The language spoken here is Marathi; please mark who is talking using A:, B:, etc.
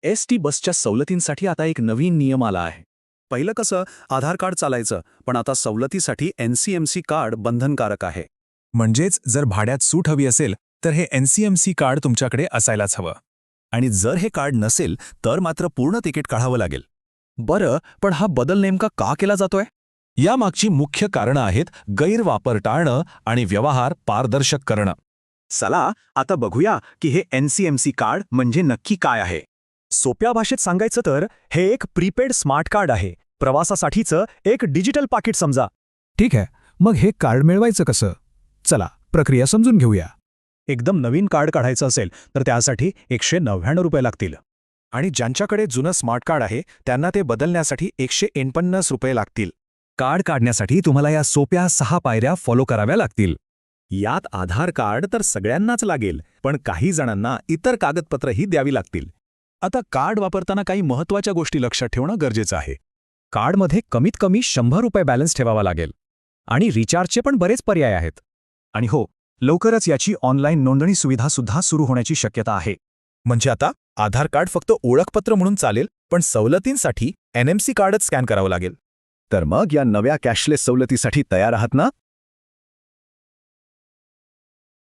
A: एस.टी बसच्या सवलतींसाठी आता एक नवीन नियम आला आहे.
B: पहिलं कसं आधार कार्ड चालायचं, पण आता सवलतीसाठी NCMC कार्ड बंधनकारक आहे.
C: म्हणजेच जर भाड्यात सूट हवी असेल तर हे NCMC कार्ड तुमच्याकडे असायलाच हवं.
B: आणि जर हे कार्ड नसेल तर मात्र पूर्ण तिकीट काढावं लागेल.
A: बरं, पण हा बदल नेमका का केला जातोय?
C: यामागची मुख्य कारणं आहेत गैरवापर टाळणं आणि व्यवहार पारदर्शक करणं.
B: चला आता बघूया की हे NCMC कार्ड म्हणजे नक्की काय आहे. सोप्या भाषेत सांगायचं तर हे एक प्रीपेड स्मार्ट कार्ड आहे. प्रवासासाठीचं एक डिजिटल पाकिट समजा.
D: ठीक आहे, मग हे कार्ड मिळवायचं कसं? चला प्रक्रिया समजून घेऊया.
B: एकदम नवीन कार्ड काढायचं असेल तर त्यासाठी 199 रुपये लागतील.
C: आणि ज्यांच्याकडे जुनं स्मार्ट कार्ड आहे त्यांना ते बदलण्यासाठी 149 रुपये लागतील.
D: कार्ड काढण्यासाठी तुम्हाला या सोप्या 6 पायऱ्या फॉलो कराव्या लागतील.
B: यात आधार कार्ड तर सगळ्यांनाच लागेल, पण काही जणांना इतर कागदपत्रही द्यावी लागतील.
C: आता कार्ड वापरताना काही महत्त्वाच्या गोष्टी लक्षात ठेवणं गरजेचं आहे.
D: कार्डमध्ये कमीत कमी 100 रुपये बॅलन्स ठेवावा लागेल. आणि रिचार्जचे पण बरेच पर्याय आहेत.
B: आणि हो, लवकरच याची ऑनलाईन नोंदणी सुविधासुद्धा सुरू होण्याची शक्यता आहे.
C: म्हणजे आता आधार कार्ड फक्त ओळखपत्र म्हणून चालेल, पण सवलतींसाठी NMC कार्डच स्कॅन करावं लागेल.
B: तर मग या नव्या कॅशलेस सवलतीसाठी तयार आहात ना?